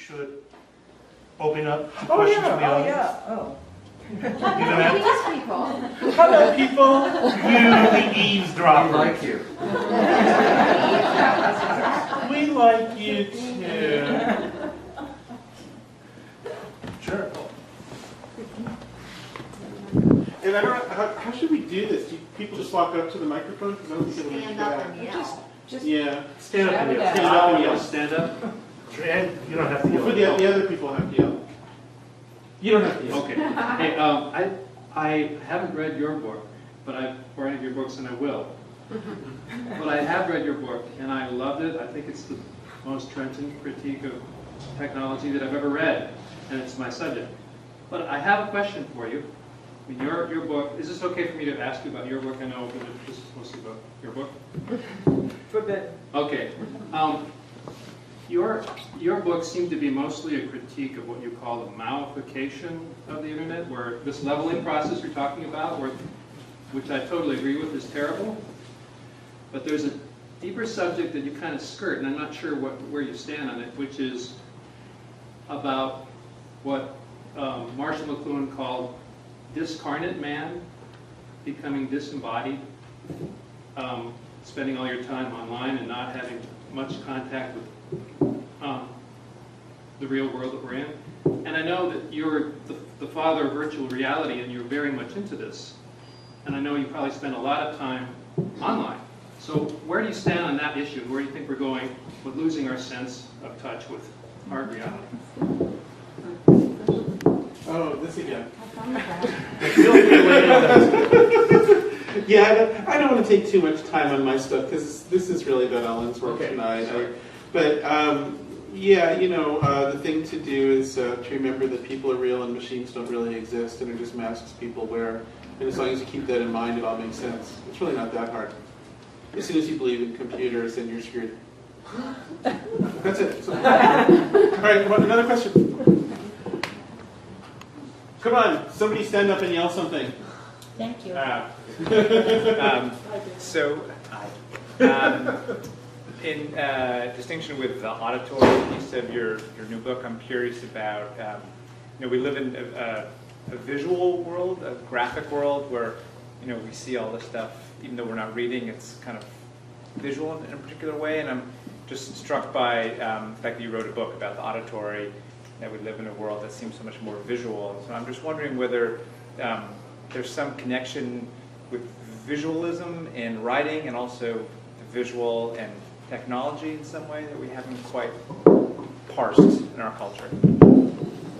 should open up to Oh questions yeah, from the oh audience. yeah, oh. These people. Hello people. You, the eavesdroppers. We like you. We like you too. Sure. And I don't know, how should we do this? Do people just walk up to the microphone? Because I don't think it'll Stand up and yell. Yeah. Stand up and yell. Stand up and yell. Stand up. And you don't have to Well, yell. the other people have to yell. You don't have to yell. Okay. Hey, I haven't read your book, or any of your books, and I will. But I have read your book, and I loved it. I think it's the most trenchant critique of technology that I've ever read, and it's my subject. But I have a question for you. I mean, your book, is this okay for me to ask you about your book? I know that this is mostly about your book. Forbidden. Okay. Your book seemed to be mostly a critique of what you call the Maoification of the internet, where this leveling process you're talking about, which I totally agree with, is terrible. But there's a deeper subject that you kind of skirt, and I'm not sure where you stand on it, which is about what Marshall McLuhan called discarnate man, becoming disembodied, spending all your time online and not having much contact with the real world that we're in. And I know that you're the father of virtual reality, and you're very much into this. And I know you probably spend a lot of time online. So where do you stand on that issue? Where do you think we're going with losing our sense of touch with hard reality? Oh, this again. Feel free to weigh in on that. Yeah, I don't want to take too much time on my stuff because this is really about Ellen's work tonight. But yeah, the thing to do is to remember that people are real and machines don't really exist and are just masks people wear. And as long as you keep that in mind, it all makes sense. It's really not that hard. As soon as you believe in computers, then you're screwed. That's it. So, all right, another question. Come on, somebody stand up and yell something. Thank you. In distinction with the auditory piece of your new book, I'm curious about, we live in a visual world, a graphic world where, we see all this stuff, even though we're not reading, it's kind of visual in a particular way, and I'm just struck by the fact that you wrote a book about the auditory, that we live in a world that seems so much more visual. And so I'm just wondering whether there's some connection with visualism in writing and also the visual and technology in some way that we haven't quite parsed in our culture.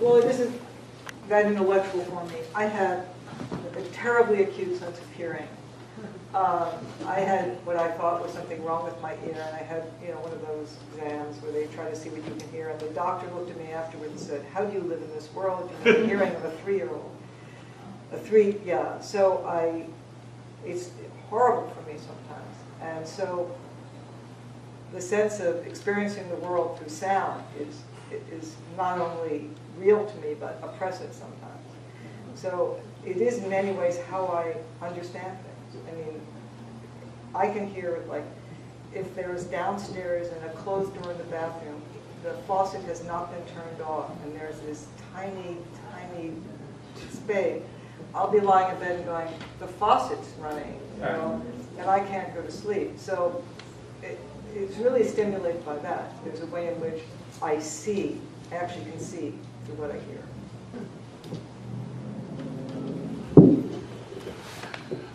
Well, it isn't that intellectual for me. I had a terribly acute sense of hearing. I had what I thought was something wrong with my ear, and I had, one of those exams where they try to see what you can hear, and the doctor looked at me afterwards and said, "How do you live in this world? You have the hearing of a 3-year-old." So it's horrible for me sometimes. And so the sense of experiencing the world through sound is not only real to me, but oppressive sometimes. So it is in many ways how I understand things. I mean, I can hear, like, if there is downstairs and a closed door in the bathroom, the faucet has not been turned off, and there's this tiny, tiny space, I'll be lying in bed and going, the faucet's running, and I can't go to sleep. So it's really stimulated by that. There's a way in which I actually can see through what I hear.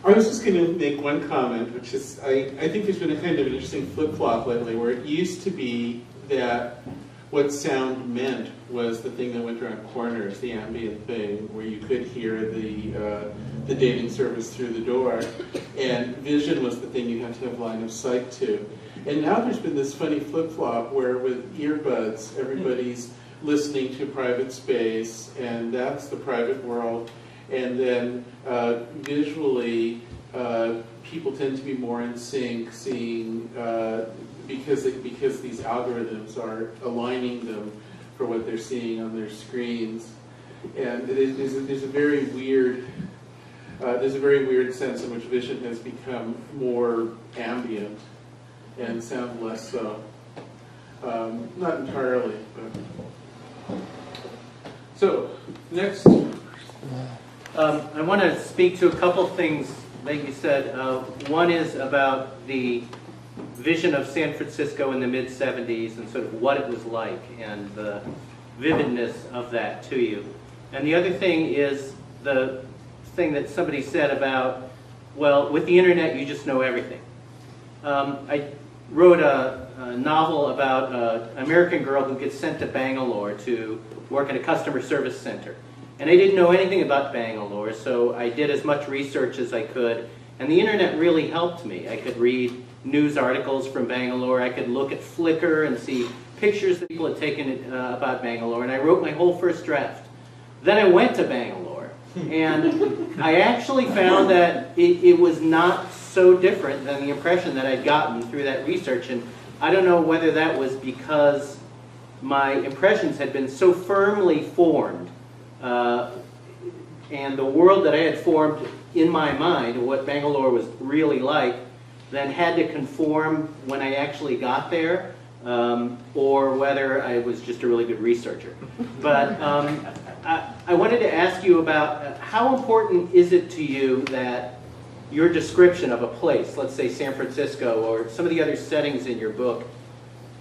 I was just going to make one comment, which is I think there's been a kind of an interesting flip-flop lately where it used to be that what sound meant was the thing that went around corners, the ambient thing, where you could hear the dating service through the door, and vision was the thing you had to have line of sight to. And now there's been this funny flip-flop where with earbuds, everybody's listening to private space, and that's the private world. And then visually, people tend to be more in sync, seeing because these algorithms are aligning them for what they're seeing on their screens. And there's a very weird sense in which vision has become more ambient and sound less so. Not entirely, but So, next. I want to speak to a couple things that you said. One is about the vision of San Francisco in the mid-'70s and sort of what it was like and the vividness of that to you. And the other thing is the thing that somebody said about, well, with the internet you just know everything. I wrote a novel about an American girl who gets sent to Bangalore to work in a customer service center. And I didn't know anything about Bangalore, so I did as much research as I could. And the internet really helped me. I could read news articles from Bangalore. I could look at Flickr and see pictures that people had taken about Bangalore. And I wrote my whole first draft. Then I went to Bangalore. And I actually found that it was not so different than the impression that I'd gotten through that research. And I don't know whether that was because my impressions had been so firmly formed, and the world that I had formed in my mind, what Bangalore was really like, then had to conform when I actually got there, or whether I was just a really good researcher. But I wanted to ask you about how important is it to you that your description of a place, let's say San Francisco or some of the other settings in your book,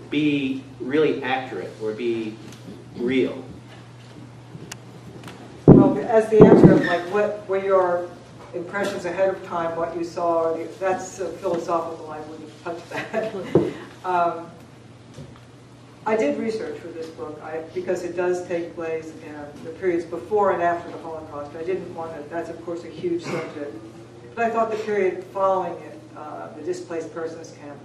be really accurate or be real? Well, as the answer of like what were your impressions ahead of time, what you saw, that's so philosophical, I wouldn't touch that. I did research for this book because it does take place in the periods before and after the Holocaust. I didn't want to, that's of course a huge subject, but I thought the period following it, the displaced persons camp,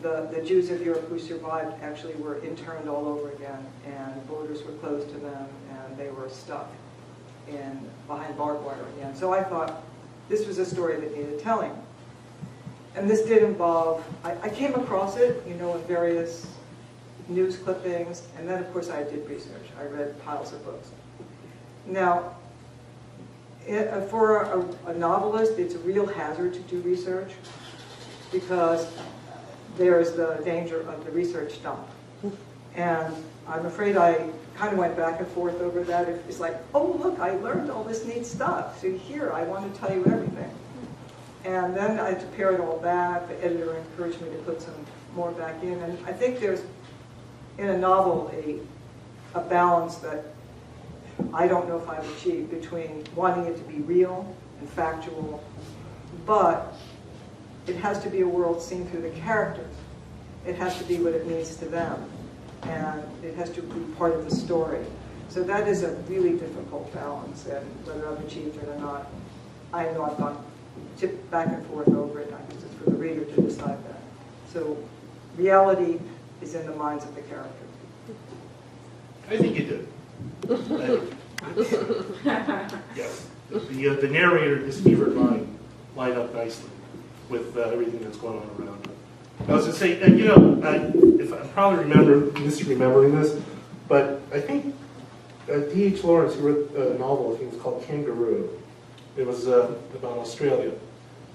the Jews of Europe who survived actually were interned all over again, and borders were closed to them, and they were stuck behind barbed wire again. So I thought this was a story that needed telling. And this did involve, I came across it, in various news clippings, and then of course I did research. I read piles of books. Now, for a novelist, it's a real hazard to do research because there's the danger of the research dump. And I'm afraid I kind of went back and forth over that. It's like, oh look, I learned all this neat stuff. So here, I want to tell you everything. And then I had to pare it all back. The editor encouraged me to put some more back in. And I think there's, in a novel, a balance that I don't know if I've achieved between wanting it to be real and factual, but it has to be a world seen through the characters. It has to be what it means to them. And it has to be part of the story. So that is a really difficult balance, and whether I've achieved it or not, I know I've gone tipped back and forth over it, and I guess it's for the reader to decide that. So reality is in the minds of the characters. I think you did. Yes. The narrator, his fevered mind, lined up nicely with everything that's going on around him. I was going to say, if I'm probably misremembering this, but I think D.H. Lawrence, who wrote a novel, I think it was called Kangaroo. It was about Australia.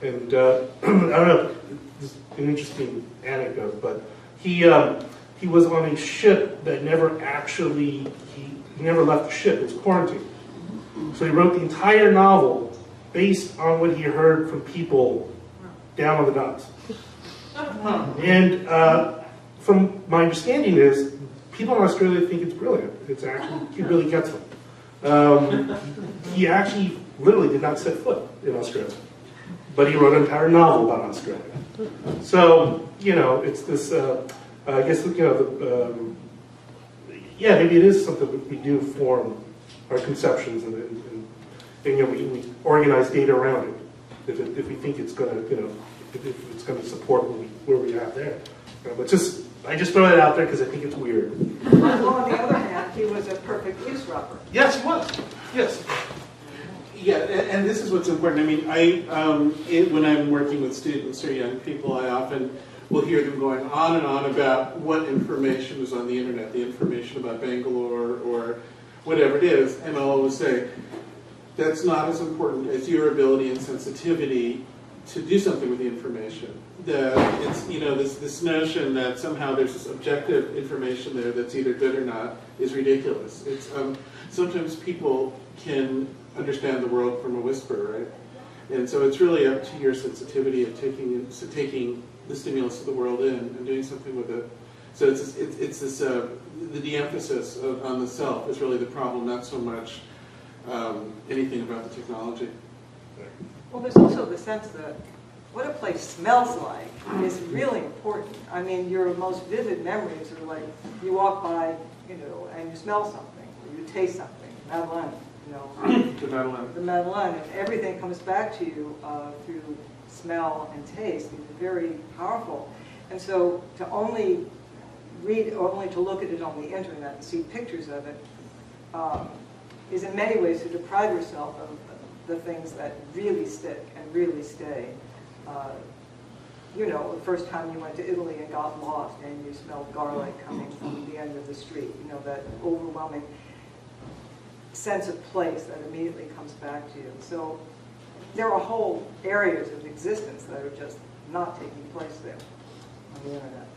And I don't know, this is an interesting anecdote, but he was on a ship that never actually, he never left the ship, it was quarantined. So he wrote the entire novel based on what he heard from people down on the docks. And from my understanding is, people in Australia think it's brilliant. It's actually, he really gets them. He actually literally did not set foot in Australia, but he wrote an entire novel about Australia. So, it's this, I guess, yeah, maybe it is something that we do form our conceptions and we organize data around it if we think it's going to, if it's going to support where we are there. But I just throw that out there because I think it's weird. Well, on the other hand, he was a perfect eavesdropper. Yes, he was. Yes. Yeah, and this is what's important. I mean, when I'm working with students or young people, I often will hear them going on and on about what information is on the internet, the information about Bangalore or whatever it is, and I'll always say, that's not as important as your ability and sensitivity to do something with the information. That it's, you know, this notion that somehow there's this objective information there that's either good or not is ridiculous. It's sometimes people can understand the world from a whisper, right? And so it's really up to your sensitivity of taking the stimulus of the world in and doing something with it. So it's this the de-emphasis on the self is really the problem, not so much anything about the technology. Well, there's also the sense that what a place smells like is really important. I mean, your most vivid memories are like you walk by, you know, and you smell something, or you taste something, Madeleine, you know. The Madeleine. The Madeleine, and everything comes back to you through smell and taste. It's very powerful. And so to only to look at it on the internet and see pictures of it is in many ways to deprive yourself of the things that really stick and really stay. You know, the first time you went to Italy and got lost and you smelled garlic coming from the end of the street, you know, that overwhelming sense of place that immediately comes back to you. So there are whole areas of existence that are just not taking place there on the internet.